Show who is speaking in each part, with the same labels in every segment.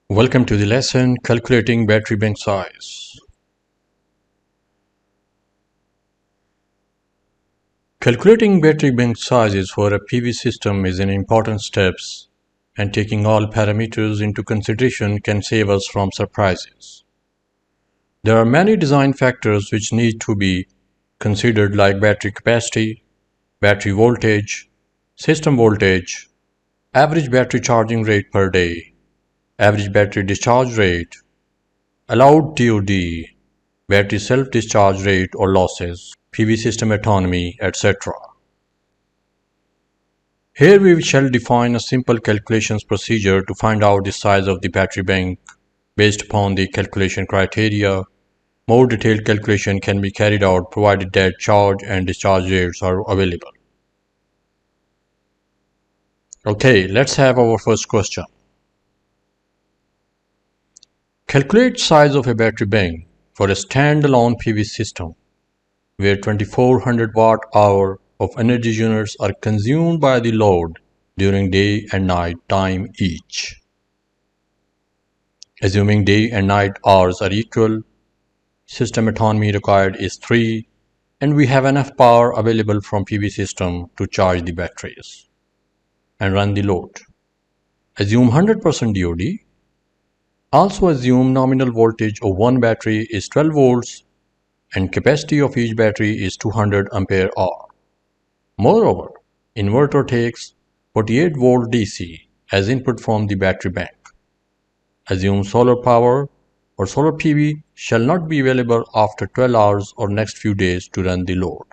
Speaker 1: Welcome to the lesson Calculating Battery Bank Size. Calculating battery bank sizes for a PV system is an important step, and taking all parameters into consideration can save us from surprises. There are many design factors which need to be considered, like battery capacity, battery voltage, system voltage, average battery charging rate per day, average battery discharge rate, allowed TOD, battery self-discharge rate or losses, PV system autonomy, etc. Here we shall define a simple calculations procedure to find out the size of the battery bank based upon the calculation criteria. More detailed calculation can be carried out provided that charge and discharge rates are available. Okay, let's have our first question. Calculate size of a battery bank for a standalone PV system where 2400 watt-hour of energy units are consumed by the load during day and night time each. Assuming day and night hours are equal, system autonomy required is 3, and we have enough power available from PV system to charge the batteries and run the load. Assume 100% DOD. Also assume nominal voltage of one battery is 12 volts and capacity of each battery is 200 ampere hour. Moreover, inverter takes 48 volt DC as input from the battery bank. Assume solar power or solar PV shall not be available after 12 hours or next few days to run the load.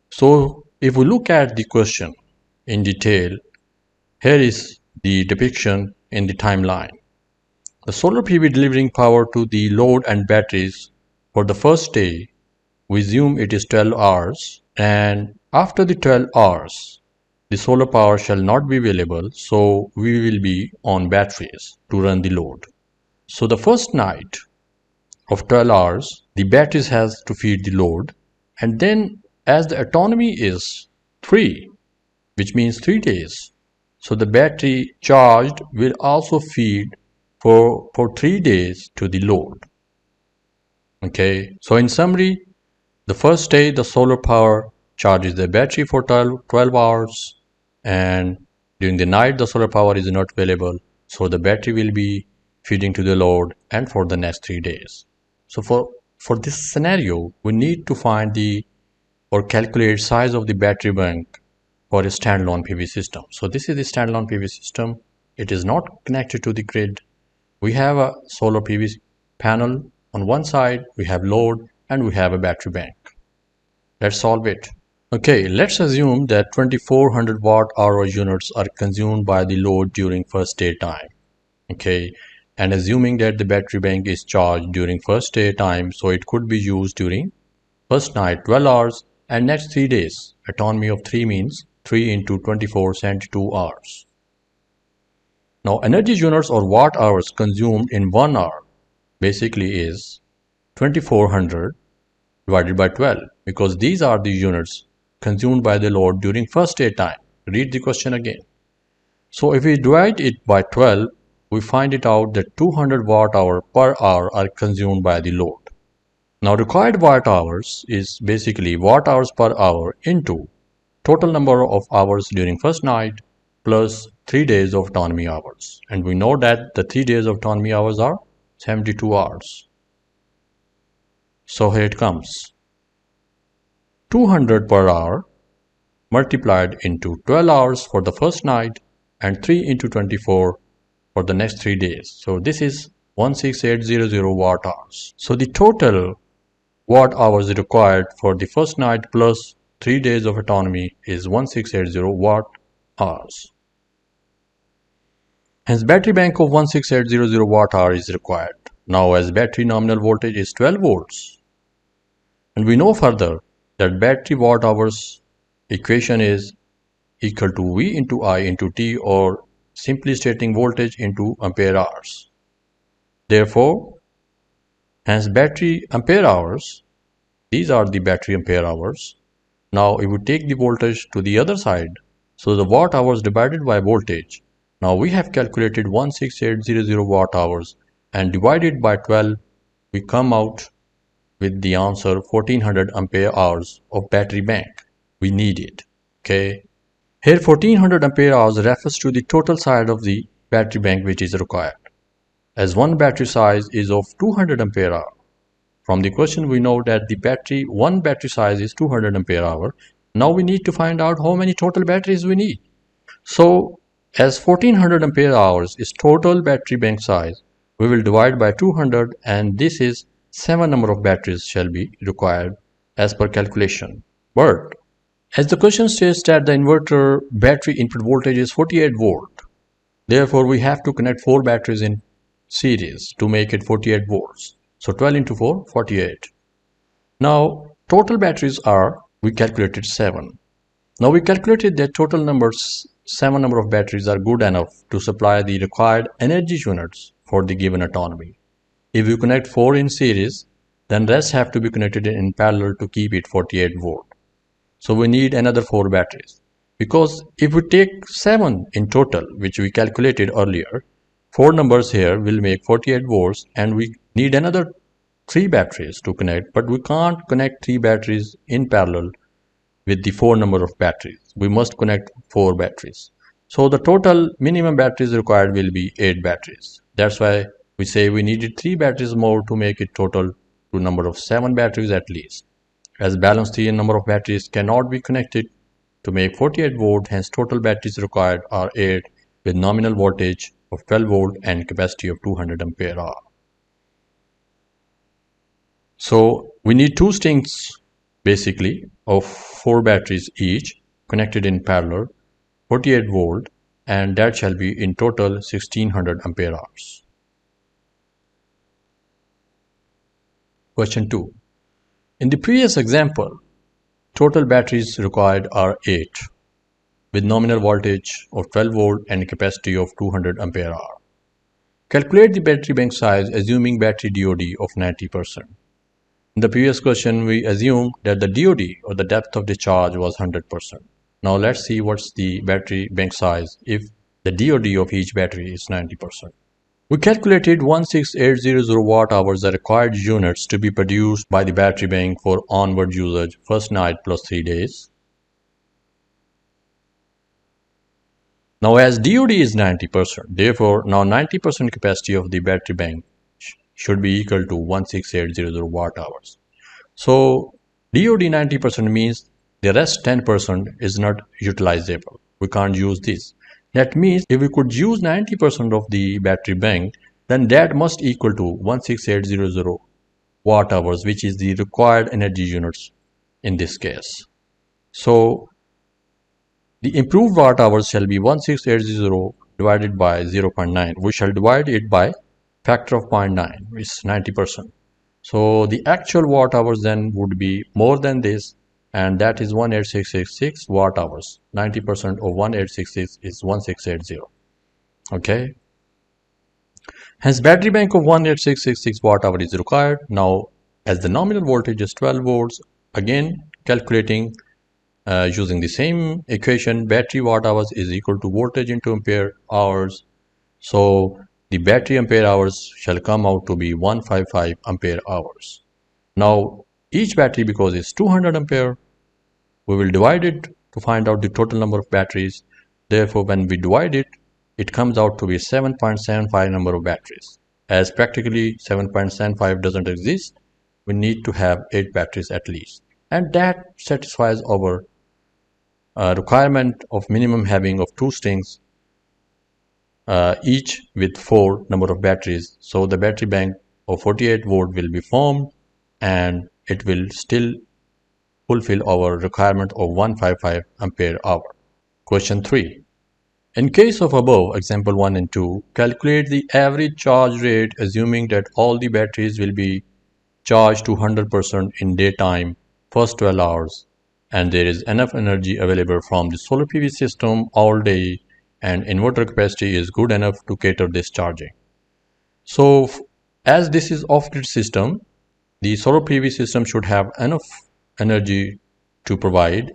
Speaker 1: So if we look at the question in detail, here is the depiction in the timeline. The solar PV delivering power to the load and batteries for the first day, we assume it is 12 hours, and after the 12 hours, the solar power shall not be available, so we will be on batteries to run the load. So the first night of 12 hours, the batteries has to feed the load, and then as the autonomy is 3, which means 3 days, so the battery charged will also feed for 3 days to the load. Okay, so in summary, the first day the solar power charges the battery for 12 hours, and during the night the solar power is not available, so the battery will be feeding to the load and for the next 3 days. So for this scenario, we need to find or calculate size of the battery bank for a standalone PV system. So this is the standalone PV system. It is not connected to the grid. We have a solar PV panel on one side, we have load, and we have a battery bank. Let's solve it. Okay, let's assume that 2400 watt-hour units are consumed by the load during first day time. Okay, and assuming that the battery bank is charged during first day time, so it could be used during first night 12 hours and next 3 days. Autonomy of 3 means 3 into 24, 72 hours. Now energy units or watt hours consumed in 1 hour basically is 2400 divided by 12, because these are the units consumed by the load during first day time. Read the question again. So if we divide it by 12, we find it out that 200 watt hour per hour are consumed by the load. Now required watt hours is basically watt hours per hour into total number of hours during first night plus 3 days of autonomy hours. And we know that the 3 days of autonomy hours are 72 hours. So here it comes. 200 per hour multiplied into 12 hours for the first night and 3 into 24 for the next 3 days. So this is 16800 watt hours. So the total watt hours required for the first night plus 3 days of autonomy is 1680 watt hours. Hence battery bank of 16800 watt hour is required. Now as battery nominal voltage is 12 volts, and we know further that battery watt hours equation is equal to V into I into T, or simply stating voltage into ampere hours. Therefore, hence battery ampere hours, these are the battery ampere hours. Now if we take the voltage to the other side, so the watt hours divided by voltage, Now we have calculated 16800 watt hours and divided by 12, we come out with the answer 1400 ampere hours of battery bank we needed. Okay. Here 1400 ampere hours refers to the total size of the battery bank which is required. As one battery size is of 200 ampere hour. From the question we know that one battery size is 200 ampere hour. Now we need to find out how many total batteries we need. So as 1400 ampere hours is total battery bank size, we will divide by 200 and this is 7 number of batteries shall be required as per calculation. But as the question states that the inverter battery input voltage is 48 volt, therefore we have to connect 4 batteries in series to make it 48 volts. So 12 into 4, 48. Now total batteries are, we calculated 7. Now we calculated that total numbers 7 number of batteries are good enough to supply the required energy units for the given autonomy. If you connect 4 in series, then rest have to be connected in parallel to keep it 48 volt. So we need another 4 batteries. Because if we take 7 in total, which we calculated earlier, 4 numbers here will make 48 volts and we need another 3 batteries to connect, but we can't connect 3 batteries in parallel with the 4 number of batteries. We must connect 4 batteries. So the total minimum batteries required will be 8 batteries. That's why we say we needed 3 batteries more to make it total to number of 7 batteries at least. As balance 3 number of batteries cannot be connected to make 48 volt, hence total batteries required are 8 with nominal voltage of 12 volt and capacity of 200 ampere hour. So we need 2 strings basically of 4 batteries each connected in parallel, 48 volt, and that shall be in total 1600 ampere hours. Question 2. In the previous example, total batteries required are 8 with nominal voltage of 12 volt and capacity of 200 ampere hour. Calculate the battery bank size assuming battery DOD of 90%. In the previous question, we assumed that the DOD or the depth of discharge was 100%. Now let's see what's the battery bank size if the DOD of each battery is 90%. We calculated 16800 watt hours are required units to be produced by the battery bank for onward usage first night plus 3 days. Now as DOD is 90%, therefore now 90% capacity of the battery bank should be equal to 16800 watt hours. So DOD 90% means the rest 10% is not utilizable. We can't use this. That means if we could use 90% of the battery bank, then that must equal to 16800 watt hours, which is the required energy units in this case. So the improved watt hours shall be 16800 divided by 0.9. We shall divide it by factor of 0.9, which is 90%. So the actual watt hours then would be more than this, and that is 18666 watt hours. 90% of 18666 is 1680. Okay. Hence battery bank of 18666 watt hour is required. Now as the nominal voltage is 12 volts, again calculating using the same equation, battery watt hours is equal to voltage into ampere hours. So the battery ampere hours shall come out to be 155 ampere hours. Now each battery, because it's 200 ampere, we will divide it to find out the total number of batteries. Therefore when we divide it, it comes out to be 7.75 number of batteries. As practically 7.75 doesn't exist, we need to have 8 batteries at least, and that satisfies our requirement of minimum having of 2 strings each with 4 number of batteries. So the battery bank of 48 volt will be formed and it will still fulfill our requirement of 155 ampere hour. Question 3. In case of above example 1 and 2, calculate the average charge rate assuming that all the batteries will be charged to 100% in daytime first 12 hours and there is enough energy available from the solar PV system all day and inverter capacity is good enough to cater this charging. So as this is off-grid system, the solar PV system should have enough energy to provide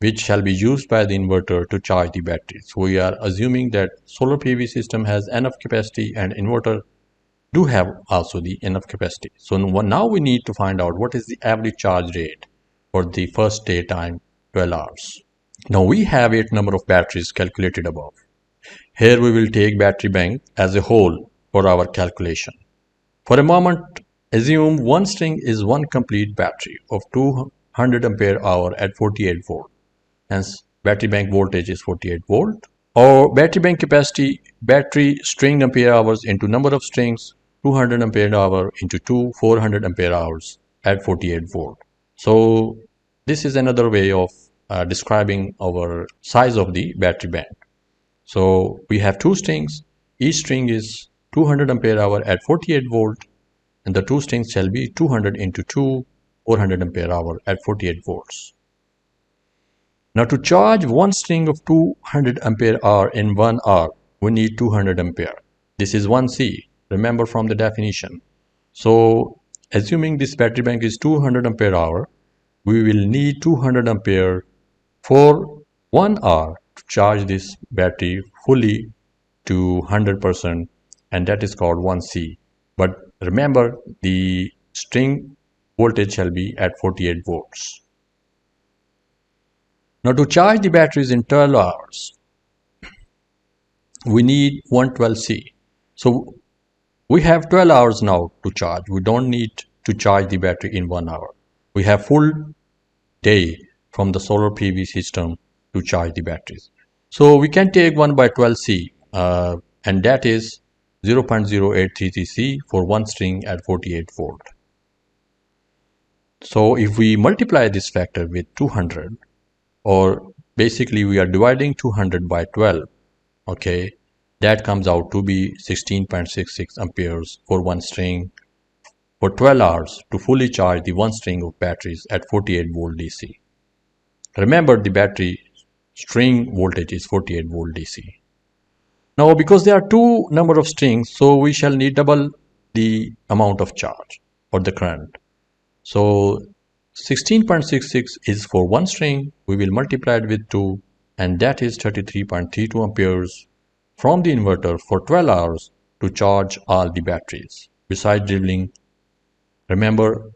Speaker 1: which shall be used by the inverter to charge the battery. So we are assuming that solar PV system has enough capacity and inverter do have also the enough capacity. So now we need to find out what is the average charge rate for the first day time, 12 hours. Now we have 8 number of batteries calculated above. Here we will take battery bank as a whole for our calculation. For a moment, assume one string is one complete battery of 200 ampere hour at 48 volt. Hence, battery bank voltage is 48 volt. Or battery bank capacity, battery string ampere hours into number of strings, 200 ampere hour into 400 ampere hours at 48 volt. So this is another way of describing our size of the battery bank. So we have two strings. Each string is 200 ampere hour at 48 volt, and the two strings shall be 200 into 400 ampere hour at 48 volts. Now to charge one string of 200 ampere hour in 1 hour, we need 200 ampere. This is 1C, remember from the definition. So assuming this battery bank is 200 ampere hour, we will need 200 ampere for 1 hour to charge this battery fully to 100%, and that is called 1C. But remember, the string voltage shall be at 48 volts. Now to charge the batteries in 12 hours, we need 112C. So we have 12 hours now to charge. We don't need to charge the battery in 1 hour. We have full day from the solar PV system to charge the batteries. So we can take 1 by 12C, and that is 0.0833C for one string at 48 volt. So if we multiply this factor with 200, or basically we are dividing 200 by 12, okay, that comes out to be 16.66 amperes for one string for 12 hours to fully charge the one string of batteries at 48 volt DC. Remember, the battery string voltage is 48 volt DC. Now because there are two number of strings, so we shall need double the amount of charge or the current. So 16.66 is for one string. We will multiply it with 2, and that is 33.32 amperes from the inverter for 12 hours to charge all the batteries. Besides delivering, remember,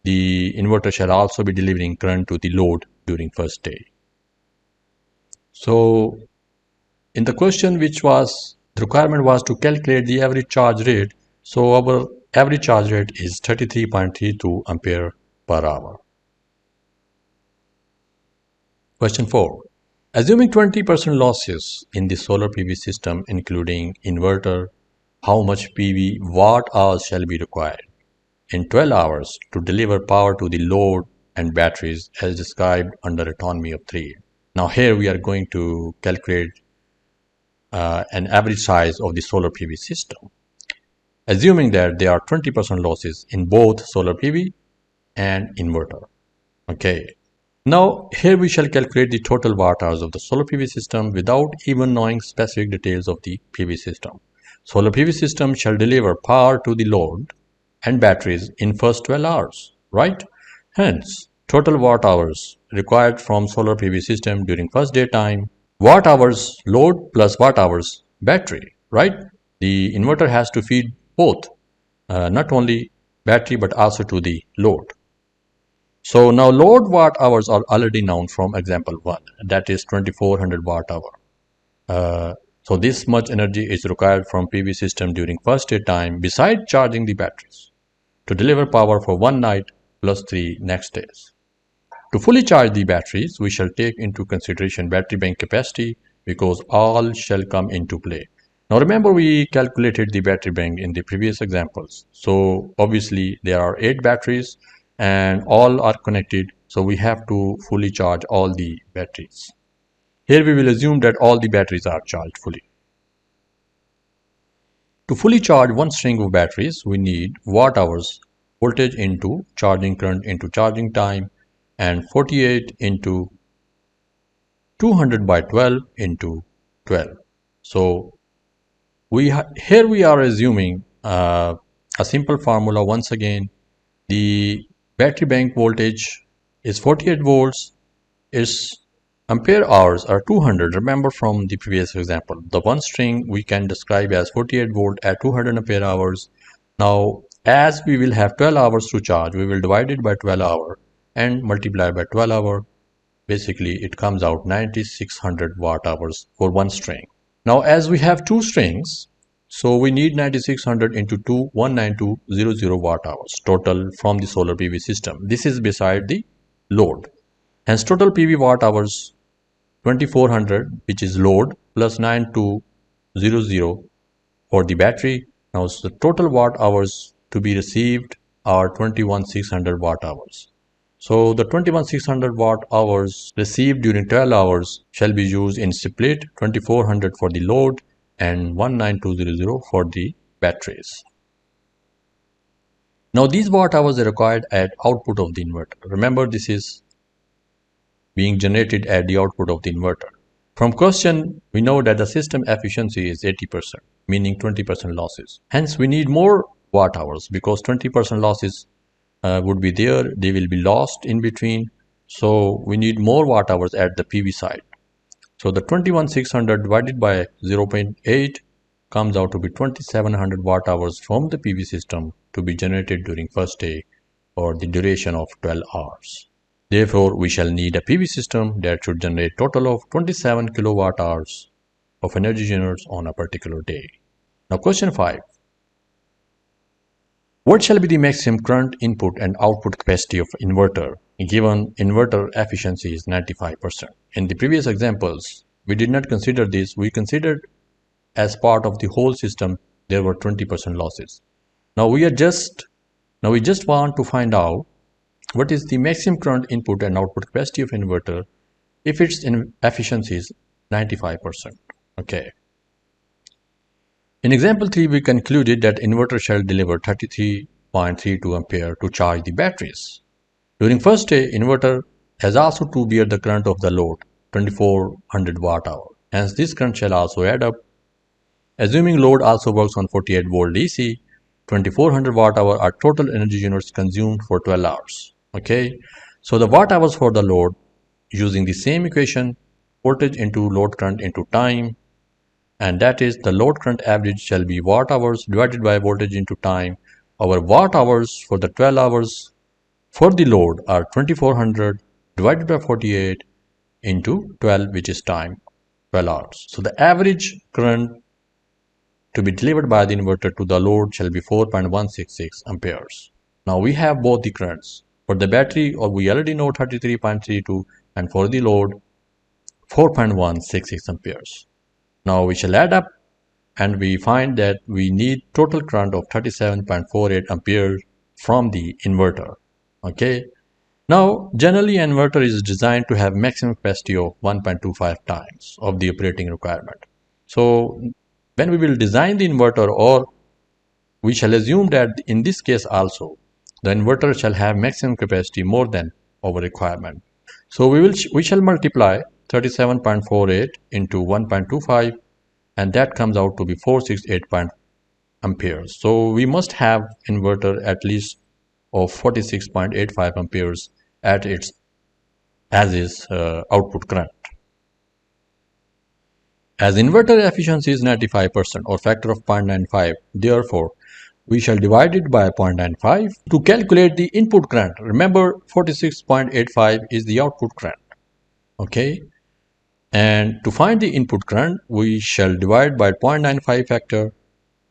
Speaker 1: the inverter shall also be delivering current to the load during first day. So in the question, which was the requirement was to calculate the average charge rate, so our average charge rate is 33.32 ampere per hour. Question 4. Assuming 20% losses in the solar PV system including inverter, how much PV watt hours shall be required in 12 hours to deliver power to the load and batteries as described under autonomy of 3? Now here we are going to calculate an average size of the solar PV system, assuming that there are 20% losses in both solar PV and inverter. Okay. Now here we shall calculate the total watt hours of the solar PV system without even knowing specific details of the PV system. Solar PV system shall deliver power to the load and batteries in first 12 hours, right? Hence, total watt hours required from solar PV system during first day time, watt hours load plus watt hours battery, right? The inverter has to feed both, not only battery but also to the load. So now load watt hours are already known from example 1, that is 2400 watt hour. So this much energy is required from PV system during first day time besides charging the batteries to deliver power for one night plus 3 next days. To fully charge the batteries, we shall take into consideration battery bank capacity because all shall come into play. Now remember, we calculated the battery bank in the previous examples. So obviously there are 8 batteries and all are connected. So we have to fully charge all the batteries. Here we will assume that all the batteries are charged fully. To fully charge one string of batteries, we need watt hours, voltage into charging current into charging time, and 48 into 200 by 12 into 12. So here we are assuming a simple formula once again. The battery bank voltage is 48 volts, is Ampere hours are 200. Remember from the previous example, the one string we can describe as 48 volt at 200 ampere hours. Now, as we will have 12 hours to charge, we will divide it by 12 hour and multiply by 12 hour. Basically, it comes out 9600 watt hours for one string. Now, as we have two strings, so we need 9600 into 2, 19200 watt hours total from the solar PV system. This is beside the load. Hence, total PV watt hours 2400, which is load, plus 9200 for the battery. Now, so the total watt hours to be received are 21600 watt hours. So the 21600 watt hours received during 12 hours shall be used in split, 2400 for the load and 19200 for the batteries. Now these watt hours are required at output of the inverter. Remember, this is being generated at the output of the inverter. From question, we know that the system efficiency is 80%, meaning 20% losses. Hence, we need more watt hours because 20% losses would be there. They will be lost in between. So we need more watt hours at the PV side. So the 21600 divided by 0.8 comes out to be 2700 watt hours from the PV system to be generated during first day or the duration of 12 hours. Therefore, we shall need a PV system that should generate total of 27 kilowatt hours of energy units on a particular day. Now question 5. What shall be the maximum current input and output capacity of inverter given inverter efficiency is 95%? In the previous examples, we did not consider this. We considered as part of the whole system there were 20% losses. Now we just want to find out what is the maximum current input and output capacity of inverter if its efficiency is 95%. Okay. In example 3, we concluded that inverter shall deliver 33.32 ampere to charge the batteries. During first day, inverter has also to bear the current of the load, 2400 watt hour. Hence, this current shall also add up. Assuming load also works on 48 volt DC, 2400 watt hour are total energy units consumed for 12 hours. Okay, so the watt hours for the load using the same equation, voltage into load current into time, and that is the load current average shall be watt hours divided by voltage into time. Our watt hours for the 12 hours for the load are 2400 divided by 48 into 12, which is time, 12 hours. So the average current to be delivered by the inverter to the load shall be 4.166 amperes. Now we have both the currents. For the battery, or we already know 33.32, and for the load 4.166 amperes. Now we shall add up and we find that we need total current of 37.48 amperes from the inverter. Okay. Now generally inverter is designed to have maximum capacity of 1.25 times of the operating requirement. So when we will design the inverter, or we shall assume that in this case also the inverter shall have maximum capacity more than our requirement. So we shall multiply 37.48 into 1.25 and that comes out to be 468 amperes. So we must have inverter at least of 46.85 amperes at its output current. As inverter efficiency is 95% or factor of 0.95, therefore we shall divide it by 0.95 to calculate the input current. Remember, 46.85 is the output current. Okay. And to find the input current, we shall divide by 0.95 factor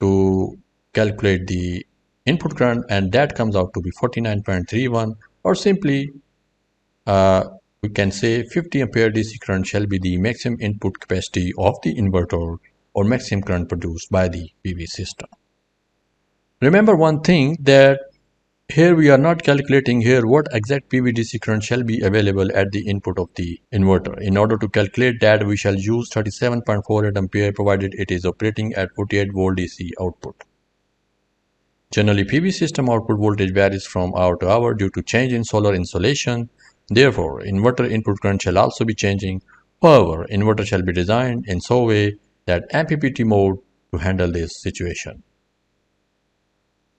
Speaker 1: to calculate the input current, and that comes out to be 49.31, or simply we can say 50 ampere DC current shall be the maximum input capacity of the inverter or maximum current produced by the PV system. Remember one thing, that here we are not calculating here what exact PV DC current shall be available at the input of the inverter. In order to calculate that, we shall use 37.48 ampere provided it is operating at 48 volt DC output. Generally, PV system output voltage varies from hour to hour due to change in solar insolation. Therefore, inverter input current shall also be changing. However, inverter shall be designed in so way that MPPT mode to handle this situation.